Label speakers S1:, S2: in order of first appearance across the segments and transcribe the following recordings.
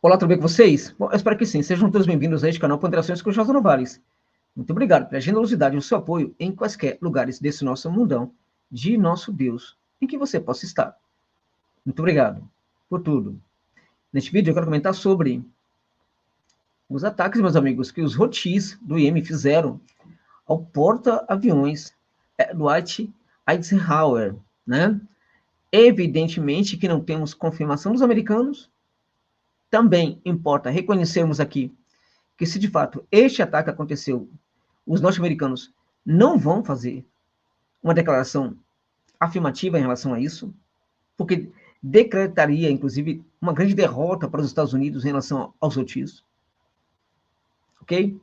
S1: Olá, tudo bem com vocês? Bom, eu espero que sim. Sejam todos bem-vindos a este canal Ponderações com José Novales. Muito obrigado pela generosidade e o seu apoio em quaisquer lugares desse nosso mundão de nosso Deus em que você possa estar. Muito obrigado por tudo. Neste vídeo eu quero comentar sobre os ataques, meus amigos, que os Houthis do Iêmen fizeram ao porta-aviões Dwight Eisenhower, né? Evidentemente que não temos confirmação dos americanos. Também importa reconhecermos aqui que se de fato este ataque aconteceu, os norte-americanos não vão fazer uma declaração afirmativa em relação a isso, porque decretaria, inclusive, uma grande derrota para os Estados Unidos em relação aos Houthis. Ok?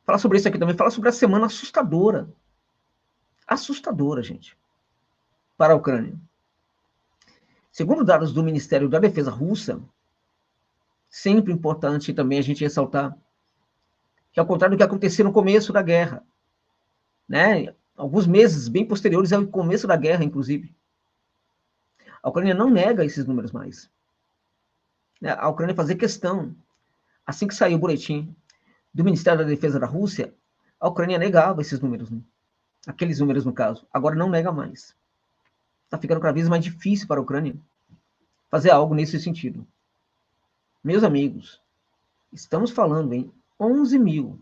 S1: Falar sobre isso aqui também, falar sobre a semana assustadora. Assustadora, gente, para a Ucrânia. Segundo dados do Ministério da Defesa russa, sempre importante também a gente ressaltar que, ao contrário do que aconteceu no começo da guerra, né, alguns meses bem posteriores ao começo da guerra, inclusive, a Ucrânia não nega esses números mais. A Ucrânia fazia questão, assim que saiu o boletim do Ministério da Defesa da Rússia, a Ucrânia negava esses números, né? Aqueles números no caso, agora não nega mais. Está ficando cada vez mais difícil para a Ucrânia fazer algo nesse sentido. Meus amigos, estamos falando em 11 mil,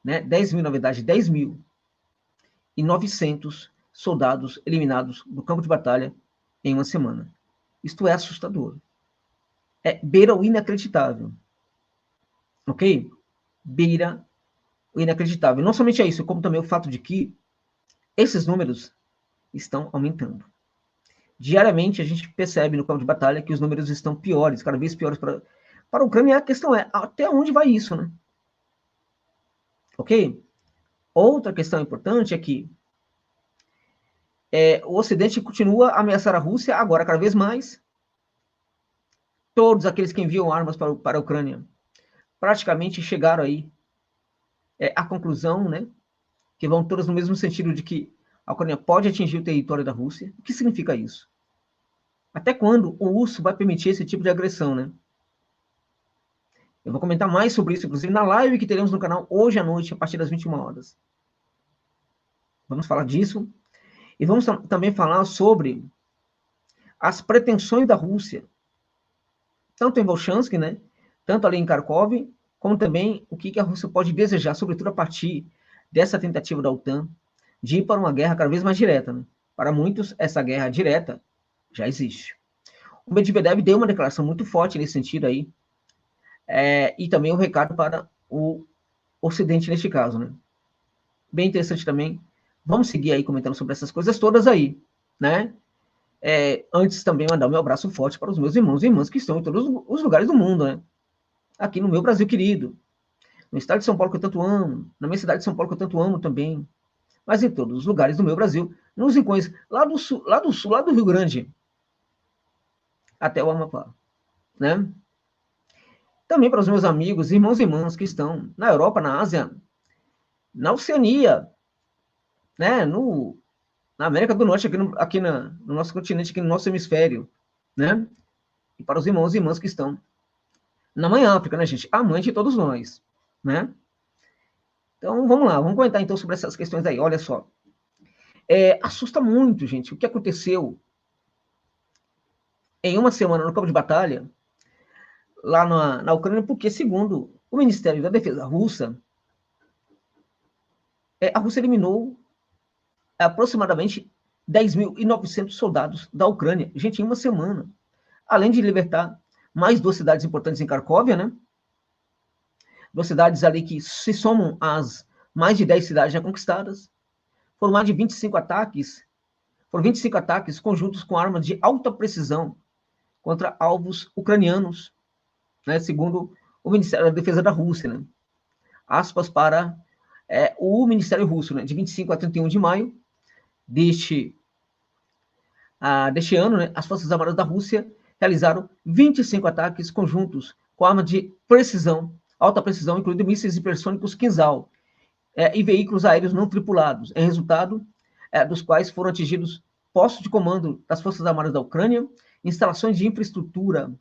S1: né? 10 mil, na verdade, 10.900 soldados eliminados do campo de batalha em uma semana. Isto é assustador. Beira o inacreditável. Ok? Beira o inacreditável. Não somente é isso, como também o fato de que esses números estão aumentando. Diariamente a gente percebe no campo de batalha que os números estão piores, cada vez piores para a Ucrânia. A questão é, até onde vai isso, né? Ok? Outra questão importante é que o Ocidente continua a ameaçar a Rússia, agora cada vez mais. Todos aqueles que enviam armas para a Ucrânia praticamente chegaram aí à conclusão, né, que vão todas no mesmo sentido de que a Ucrânia pode atingir o território da Rússia. O que significa isso? Até quando o urso vai permitir esse tipo de agressão, né? Eu vou comentar mais sobre isso, inclusive, na live que teremos no canal hoje à noite, a partir das 21 horas. Vamos falar disso. E vamos também falar sobre as pretensões da Rússia, tanto em Volchansk, né, tanto ali em Kharkov, como também o que a Rússia pode desejar, sobretudo a partir dessa tentativa da OTAN de ir para uma guerra cada vez mais direta, né? Para muitos, essa guerra direta já existe. O Medvedev deu uma declaração muito forte nesse sentido aí, e também um recado para o Ocidente neste caso, né? Bem interessante também. Vamos seguir aí comentando sobre essas coisas todas aí, né? Antes também mandar o meu abraço forte para os meus irmãos e irmãs que estão em todos os lugares do mundo, né? Aqui no meu Brasil querido, no estado de São Paulo que eu tanto amo, na minha cidade de São Paulo que eu tanto amo também, mas em todos os lugares do meu Brasil, nos rincões lá do sul, lá do Rio Grande, até o Amapá, né? Também para os meus amigos, irmãos e irmãs que estão na Europa, na Ásia, na Oceania, né? Na América do Norte, aqui no nosso continente, aqui no nosso hemisfério, né? E para os irmãos e irmãs que estão na Mãe África, né, gente? A mãe de todos nós, né? Então, vamos lá, vamos comentar então sobre essas questões aí. Olha só. Assusta muito, gente, o que aconteceu em uma semana no campo de batalha, lá na Ucrânia, porque, segundo o Ministério da Defesa russa, a Rússia eliminou aproximadamente 10.900 soldados da Ucrânia, gente, em uma semana. Além de libertar mais 2 cidades importantes em Kharkov, né? 2 cidades ali que se somam às mais de 10 cidades já conquistadas. Foram mais de 25 ataques, foram 25 ataques conjuntos com armas de alta precisão contra alvos ucranianos, né, segundo o Ministério da Defesa da Rússia, né? Aspas para o Ministério Russo, né, de 25 a 31 de maio deste ano, né, as Forças Armadas da Rússia realizaram 25 ataques conjuntos com armas de precisão, alta precisão, incluindo mísseis hipersônicos Kinzhal, e veículos aéreos não tripulados, em resultado dos quais foram atingidos postos de comando das Forças Armadas da Ucrânia, instalações de infraestrutura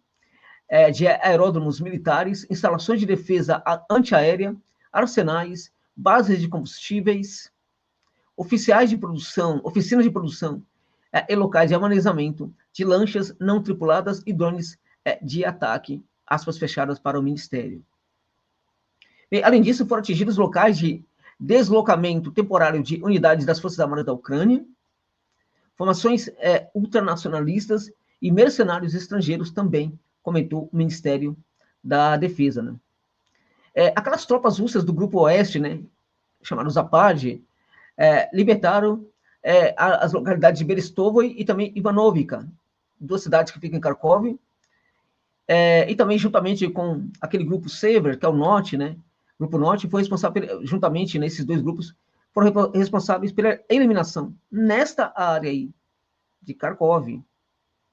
S1: de aeródromos militares, instalações de defesa antiaérea, arsenais, bases de combustíveis, oficinas de produção e locais de armazenamento de lanchas não tripuladas e drones de ataque, aspas fechadas para o Ministério. E, além disso, foram atingidos locais de deslocamento temporário de unidades das Forças Armadas da Ucrânia, formações ultranacionalistas e mercenários estrangeiros também, comentou o Ministério da Defesa. Né? Aquelas tropas russas do Grupo Oeste, né, chamados Zapad, libertaram as localidades de Berestovo e também Ivanovka, duas cidades que ficam em Kharkov, e também juntamente com aquele grupo Sever, que é o Norte, né, Grupo Norte, foi responsável, juntamente nesses dois grupos, foram responsáveis pela eliminação nesta área aí de Kharkov,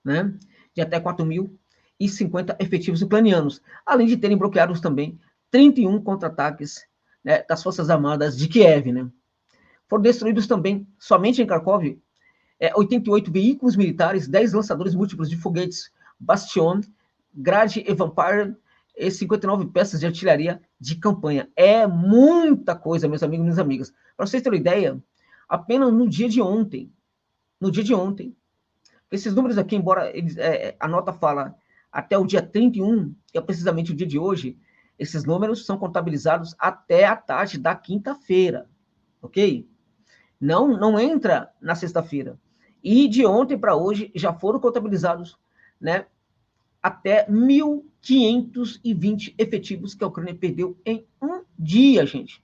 S1: né, de até 4.050 efetivos ucranianos, além de terem bloqueado também 31 contra-ataques, né, das Forças Armadas de Kiev, né. Foram destruídos também, somente em Kharkov, 88 veículos militares, 10 lançadores múltiplos de foguetes Bastion, Grad e Vampire, e 59 peças de artilharia de campanha. É muita coisa, meus amigos e minhas amigas. Para vocês terem uma ideia, apenas no dia de ontem, esses números aqui, embora a nota fala até o dia 31, que é precisamente o dia de hoje, esses números são contabilizados até a tarde da quinta-feira, ok? Não entra na sexta-feira. E de ontem para hoje já foram contabilizados, né, até 1.520 efetivos que a Ucrânia perdeu em um dia, gente.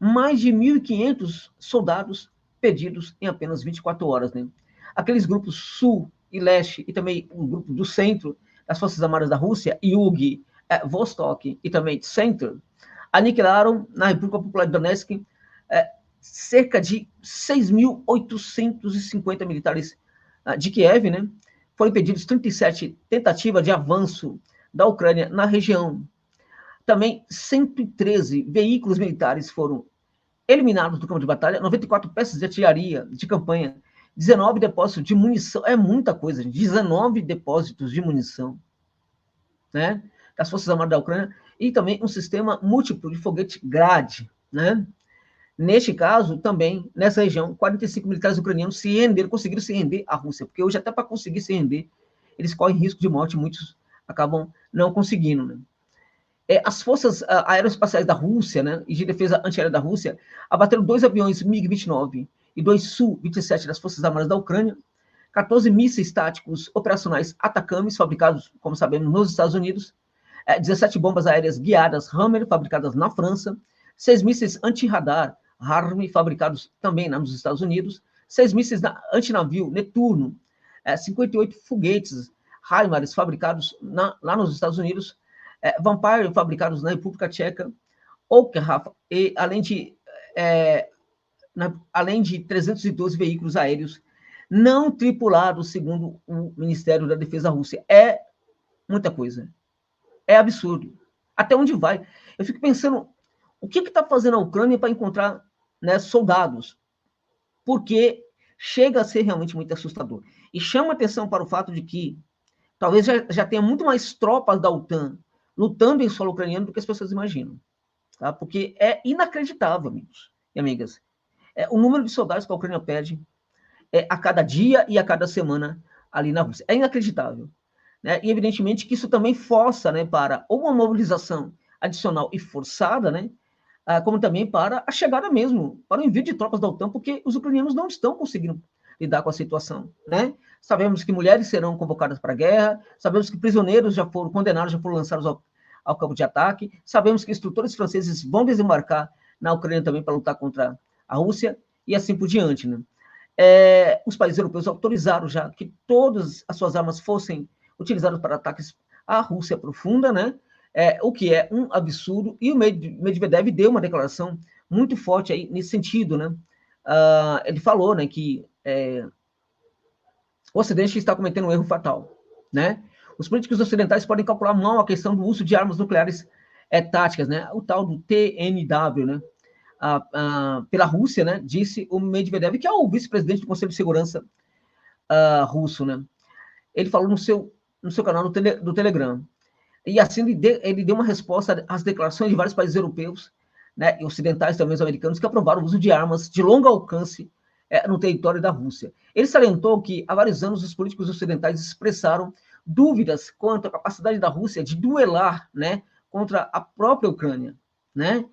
S1: Mais de 1.500 soldados perdidos em apenas 24 horas, né? Aqueles grupos sul e leste, e também o grupo do centro das Forças Armadas da Rússia, Yug, Vostok e também Center, aniquilaram na República Popular de Donetsk cerca de 6.850 militares de Kiev, né? Foram impedidos 37 tentativas de avanço da Ucrânia na região. Também 113 veículos militares foram eliminados do campo de batalha, 94 peças de artilharia de campanha, 19 depósitos de munição, é muita coisa, gente, 19 depósitos de munição, né, das Forças Armadas da Ucrânia, e também um sistema múltiplo de foguete Grad, né. Neste caso, também, nessa região, 45 militares ucranianos conseguiram se render à Rússia, porque hoje até para conseguir se render, eles correm risco de morte, muitos acabam não conseguindo, né. As forças aeroespaciais da Rússia, né, e de defesa antiaérea da Rússia, abateram 2 aviões MiG-29 e 2 Su-27 das Forças Armadas da Ucrânia, 14 mísseis táticos operacionais Atacames, fabricados, como sabemos, nos Estados Unidos, 17 bombas aéreas guiadas Hammer, fabricadas na França, 6 mísseis anti-radar Harm, fabricados também nos Estados Unidos, 6 mísseis antinavio Netuno, 58 foguetes HIMARS, fabricados lá nos Estados Unidos, Vampire, fabricados na República Tcheca, Okerhaf, e além de 312 veículos aéreos não tripulados, segundo o Ministério da Defesa Rússia. É muita coisa. É absurdo. Até onde vai? Eu fico pensando, o que está fazendo a Ucrânia para encontrar, né, soldados? Porque chega a ser realmente muito assustador. E chama atenção para o fato de que talvez já tenha muito mais tropas da OTAN lutando em solo ucraniano do que as pessoas imaginam. Tá? Porque é inacreditável, amigos e amigas. O número de soldados que a Ucrânia perde a cada dia e a cada semana ali na Rússia. É inacreditável. Né? E evidentemente que isso também força, né, para uma mobilização adicional e forçada, né, como também para a chegada mesmo, para o envio de tropas da OTAN, porque os ucranianos não estão conseguindo lidar com a situação, né? Sabemos que mulheres serão convocadas para a guerra, sabemos que prisioneiros já foram condenados, já foram lançados ao campo de ataque, sabemos que instrutores franceses vão desembarcar na Ucrânia também para lutar contra a Rússia, e assim por diante, né? Os países europeus autorizaram já que todas as suas armas fossem utilizadas para ataques à Rússia profunda, né? O que é um absurdo, e o Medvedev deu uma declaração muito forte aí nesse sentido, né? Ele falou, né, que o Ocidente está cometendo um erro fatal, né? Os políticos ocidentais podem calcular mal a questão do uso de armas nucleares táticas, né? O tal do TNW, né? Pela Rússia, né? Disse o Medvedev, que é o vice-presidente do Conselho de Segurança russo, né? Ele falou no seu canal do Telegram. E assim ele deu uma resposta às declarações de vários países europeus, né, e ocidentais também, os americanos, que aprovaram o uso de armas de longo alcance no território da Rússia. Ele salientou que há vários anos os políticos ocidentais expressaram dúvidas quanto à capacidade da Rússia de duelar, né, contra a própria Ucrânia, né,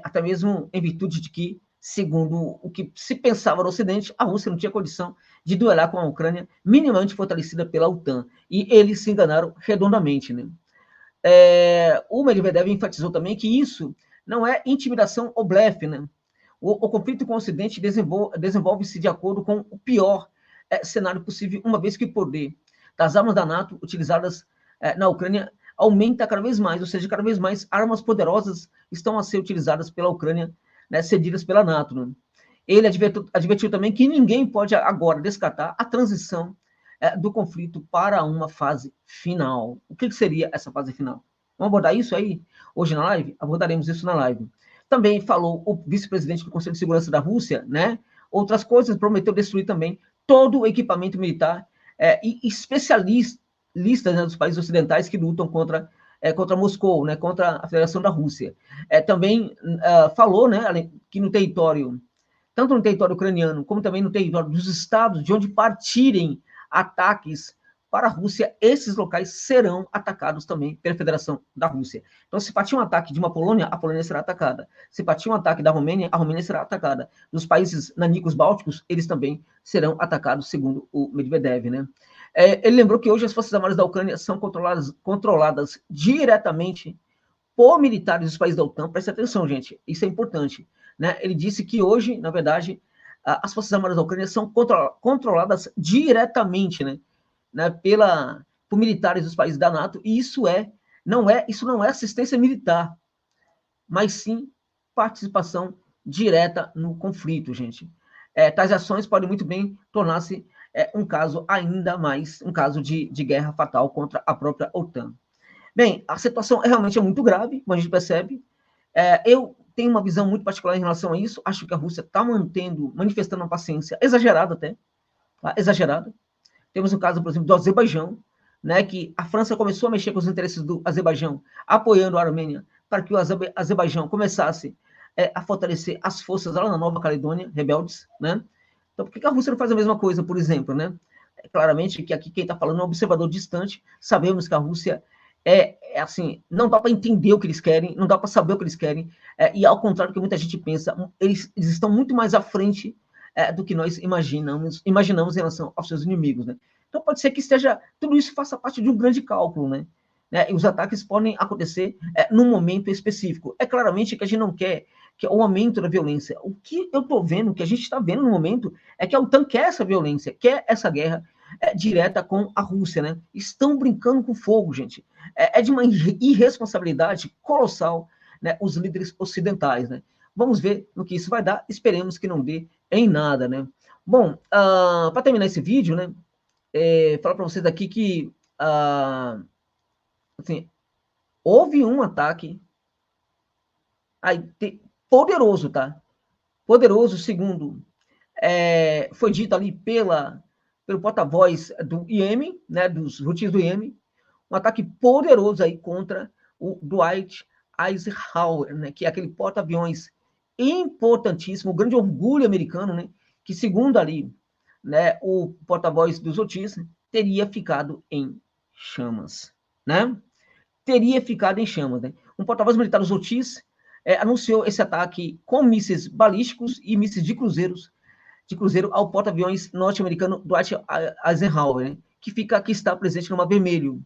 S1: até mesmo em virtude de que, segundo o que se pensava no Ocidente, a Rússia não tinha condição de duelar com a Ucrânia minimamente fortalecida pela OTAN. E eles se enganaram redondamente, né? O Medvedev enfatizou também que isso não é intimidação ou blefe, né? O conflito com o Ocidente desenvolve-se de acordo com o pior cenário possível, uma vez que o poder das armas da NATO utilizadas na Ucrânia aumenta cada vez mais, ou seja, cada vez mais armas poderosas estão a ser utilizadas pela Ucrânia, né, cedidas pela NATO. Né? Ele advertiu também que ninguém pode agora descartar a transição do conflito para uma fase final. O que seria essa fase final? Vamos abordar isso aí hoje na live? Abordaremos isso na live. Também falou o vice-presidente do Conselho de Segurança da Rússia, né? Outras coisas, prometeu destruir também todo o equipamento militar e especialistas, né, dos países ocidentais que lutam contra Moscou, né, contra a Federação da Rússia. Também falou, né, que no território, tanto no território ucraniano, como também no território dos estados de onde partirem ataques para a Rússia, esses locais serão atacados também pela Federação da Rússia. Então, se partir um ataque de uma Polônia, a Polônia será atacada. Se partir um ataque da Romênia, a Romênia será atacada. Dos países nanicos bálticos, eles também serão atacados, segundo o Medvedev, né? Ele lembrou que hoje as Forças Armadas da Ucrânia são controladas diretamente por militares dos países da OTAN. Preste atenção, gente, isso é importante. Né? Ele disse que hoje, na verdade, as Forças Armadas da Ucrânia são controladas diretamente, né, por militares dos países da NATO, e isso não é assistência militar, mas sim participação direta no conflito, gente. Tais ações podem muito bem tornar-se um caso de guerra fatal contra a própria OTAN. Bem, a situação realmente é muito grave, como a gente percebe. Eu tenho uma visão muito particular em relação a isso. Acho que a Rússia está manifestando uma paciência exagerada até, tá? Exagerada. Temos o caso, por exemplo, do Azerbaijão, né, que a França começou a mexer com os interesses do Azerbaijão, apoiando a Armênia, para que o Azerbaijão começasse a fortalecer as forças lá na Nova Caledônia, rebeldes, né? Então, por que a Rússia não faz a mesma coisa, por exemplo, né? Claramente que aqui quem está falando é um observador distante. Sabemos que a Rússia assim, não dá para entender o que eles querem, não dá para saber o que eles querem, e ao contrário do que muita gente pensa, eles estão muito mais à frente do que nós imaginamos em relação aos seus inimigos, né? Então pode ser que tudo isso faça parte de um grande cálculo, né? E os ataques podem acontecer num momento específico. É claramente que a gente não quer que o aumento da violência. O que eu estou vendo, o que a gente está vendo no momento, é que a OTAN quer essa violência, quer essa guerra direta com a Rússia, né? Estão brincando com fogo, gente. É de uma irresponsabilidade colossal, né, os líderes ocidentais, né? Vamos ver no que isso vai dar, esperemos que não dê em nada, né? Bom, para terminar esse vídeo, né, falar para vocês aqui que assim, houve um ataque aí, poderoso, tá? Poderoso, segundo foi dito ali pelo porta-voz do IEM, né, dos Houthis do IEM, um ataque poderoso aí contra o Dwight Eisenhower, né, que é aquele porta-aviões importantíssimo, um grande orgulho americano, né, que segundo ali, né, o porta-voz dos Houthis teria ficado em chamas, né? Teria ficado em chamas, né? Um porta-voz militar dos Houthis anunciou esse ataque com mísseis balísticos e mísseis de cruzeiro ao porta-aviões norte-americano Dwight Eisenhower, né, que está presente no Mar Vermelho.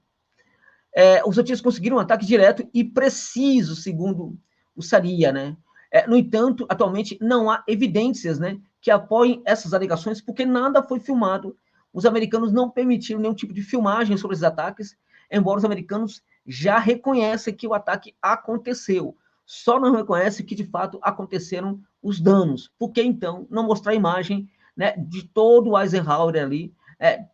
S1: Os Houthis conseguiram um ataque direto e preciso, segundo o Sharia, né? No entanto, atualmente não há evidências, né, que apoiem essas alegações, porque nada foi filmado. Os americanos não permitiram nenhum tipo de filmagem sobre esses ataques, embora os americanos já reconhecem que o ataque aconteceu. Só não reconhecem que, de fato, aconteceram os danos. Por que, então, não mostrar a imagem, né, de todo o Eisenhower ali,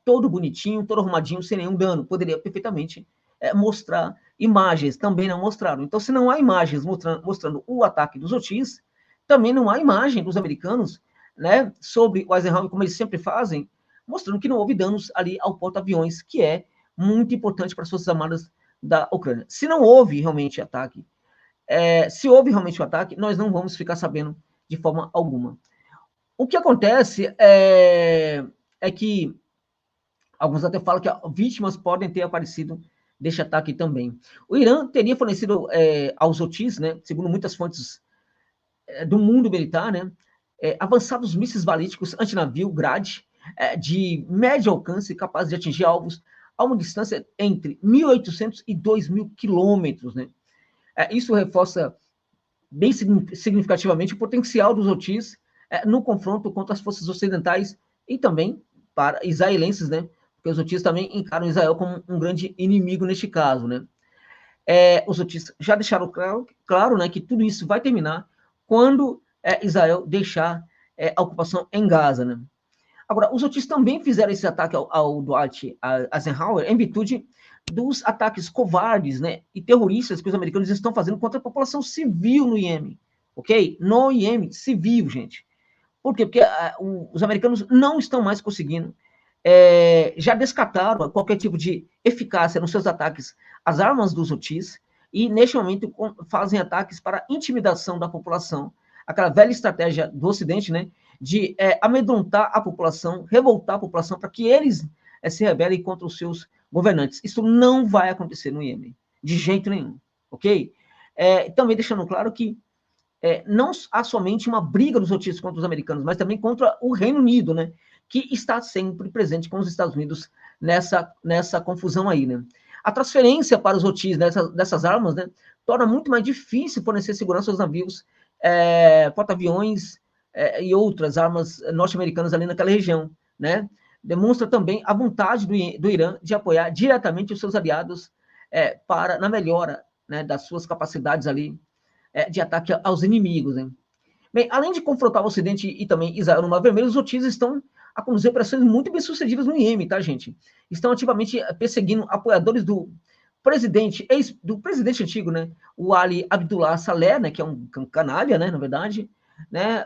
S1: todo bonitinho, todo arrumadinho, sem nenhum dano? Poderia perfeitamente mostrar imagens, também não mostraram. Então, se não há imagens mostrando o ataque dos Houthis, também não há imagem dos americanos, né, sobre o Eisenhower, como eles sempre fazem, mostrando que não houve danos ali ao porta-aviões, que é muito importante para as Forças Armadas da Ucrânia. Se não houve realmente ataque, se houve realmente um ataque, nós não vamos ficar sabendo de forma alguma. O que acontece é que alguns até falam que vítimas podem ter aparecido deste ataque também. O Irã teria fornecido aos Houthis, né, segundo muitas fontes do mundo militar, né, avançados mísseis balísticos antinavio Grad, de médio alcance, capazes de atingir alvos a uma distância entre 1.800 e 2.000 quilômetros. Né? Isso reforça bem significativamente o potencial dos Houthis no confronto contra as forças ocidentais e também para israelenses, né? Porque os Houthis também encaram Israel como um grande inimigo neste caso, né? Os Houthis já deixaram claro, né, que tudo isso vai terminar quando Israel deixar a ocupação em Gaza, né? Agora, os Houthis também fizeram esse ataque ao Dwight Eisenhower em virtude dos ataques covardes, né, e terroristas que os americanos estão fazendo contra a população civil no Iêmen, ok? No Iêmen, civil, gente. Por quê? Porque os americanos não estão mais conseguindo, já descartaram qualquer tipo de eficácia nos seus ataques às armas dos Houthis, e neste momento fazem ataques para intimidação da população, aquela velha estratégia do Ocidente, né, de amedrontar a população, revoltar a população para que eles se rebelem contra os seus governantes. Isso não vai acontecer no Iêmen, de jeito nenhum, ok? Também deixando claro que não há somente uma briga dos Houthis contra os americanos, mas também contra o Reino Unido, né, que está sempre presente com os Estados Unidos nessa confusão aí, né. A transferência para os Houthis dessas armas, né, torna muito mais difícil fornecer segurança aos navios, porta-aviões e outras armas norte-americanas ali naquela região, né. Demonstra também a vontade do Irã de apoiar diretamente os seus aliados na melhora, né, das suas capacidades ali de ataque aos inimigos. Né? Bem, além de confrontar o Ocidente e também Israel no Mar Vermelho, os Houthis estão a conduzir operações muito bem sucedidas no Iêmen, tá, gente? Estão ativamente perseguindo apoiadores do presidente antigo, né? O Ali Abdullah Saleh, né? Que é um canalha, né? Na verdade, né?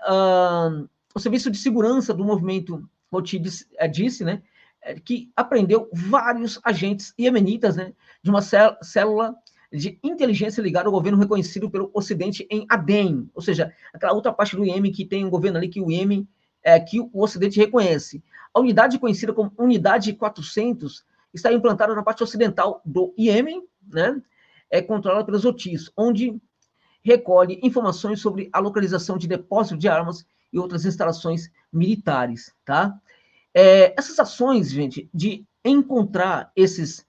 S1: O serviço de segurança do movimento Houthi disse, né? Que apreendeu vários agentes iemenitas, né? De uma célula de inteligência ligada ao governo reconhecido pelo Ocidente em Aden, ou seja, aquela outra parte do Iêmen que tem um governo ali que o Iêmen, que o Ocidente reconhece. A unidade conhecida como Unidade 400 está implantada na parte ocidental do Iêmen, né? Controlada pelos Houthis, onde recolhe informações sobre a localização de depósitos de armas e outras instalações militares, tá? Essas ações, gente, de encontrar esses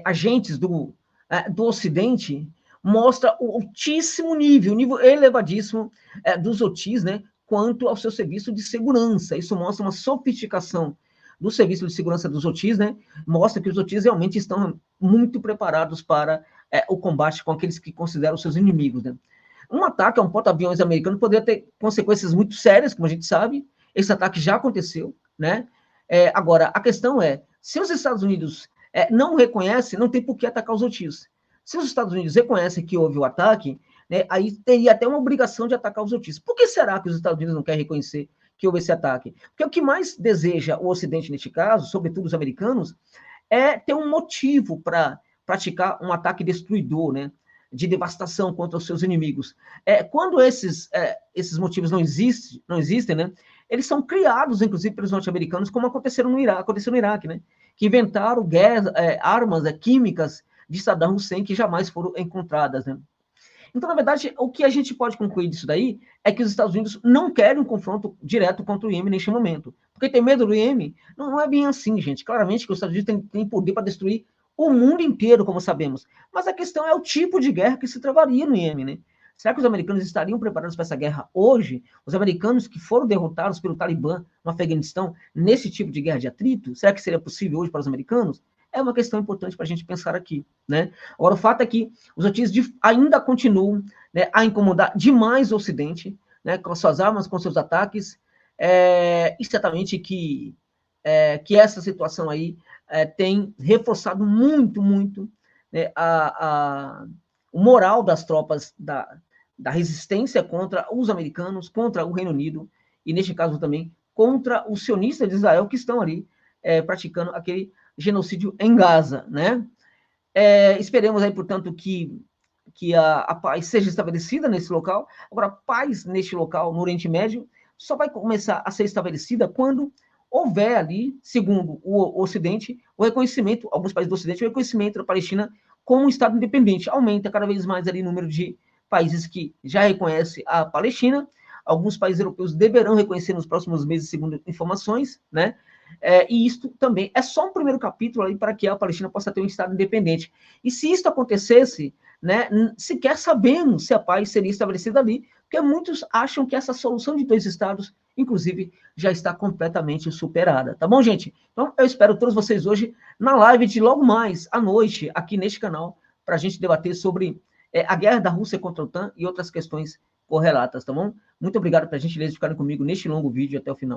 S1: agentes do Ocidente, mostra o altíssimo nível, o nível elevadíssimo dos Houthis, né, quanto ao seu serviço de segurança. Isso mostra uma sofisticação do serviço de segurança dos Houthis, né, mostra que os Houthis realmente estão muito preparados para o combate com aqueles que consideram seus inimigos. Né. Um ataque a um porta-aviões americano poderia ter consequências muito sérias, como a gente sabe. Esse ataque já aconteceu, né? Agora, a questão é, se os Estados Unidos não reconhecem, não tem por que atacar os Houthis. Se os Estados Unidos reconhecem que houve o ataque, né, aí teria até uma obrigação de atacar os Houthis. Por que será que os Estados Unidos não querem reconhecer que houve esse ataque? Porque o que mais deseja o Ocidente neste caso, sobretudo os americanos, é ter um motivo para praticar um ataque destruidor, né, de devastação contra os seus inimigos. Quando esses motivos não existem, né, eles são criados, inclusive, pelos norte-americanos, como aconteceu no Iraque, né, que inventaram armas químicas de Saddam Hussein que jamais foram encontradas. Né. Então, na verdade, o que a gente pode concluir disso daí é que os Estados Unidos não querem um confronto direto contra o Iêmen neste momento. Porque tem medo do Iêmen? Não é bem assim, gente. Claramente que os Estados Unidos têm poder para destruir o mundo inteiro, como sabemos. Mas a questão é o tipo de guerra que se travaria no Iêmen, né? Será que os americanos estariam preparados para essa guerra hoje? Os americanos que foram derrotados pelo Talibã no Afeganistão, nesse tipo de guerra de atrito, será que seria possível hoje para os americanos? É uma questão importante para a gente pensar aqui, né? Agora, o fato é que os Houthis ainda continuam, né, a incomodar demais o Ocidente, né, com suas armas, com seus ataques, e certamente que essa situação aí tem reforçado muito, muito, né, o moral das tropas da resistência contra os americanos, contra o Reino Unido, e neste caso também contra os sionistas de Israel que estão ali praticando aquele genocídio em Gaza, né? Esperemos aí, portanto, que a paz seja estabelecida nesse local. Agora, paz neste local, no Oriente Médio, só vai começar a ser estabelecida quando houver ali, segundo o Ocidente, o reconhecimento, alguns países do Ocidente, o reconhecimento da Palestina como um Estado independente. Aumenta cada vez mais ali o número de países que já reconhecem a Palestina. Alguns países europeus deverão reconhecer nos próximos meses, segundo informações, né? E isto também é só um primeiro capítulo aí para que a Palestina possa ter um Estado independente. E se isso acontecesse, né, sequer sabemos se a paz seria estabelecida ali, porque muitos acham que essa solução de 2 estados, inclusive, já está completamente superada. Tá bom, gente? Então, eu espero todos vocês hoje na live de logo mais à noite, aqui neste canal, para a gente debater sobre a guerra da Rússia contra a OTAN e outras questões correlatas, tá bom? Muito obrigado pela gentileza de ficarem comigo neste longo vídeo até o final.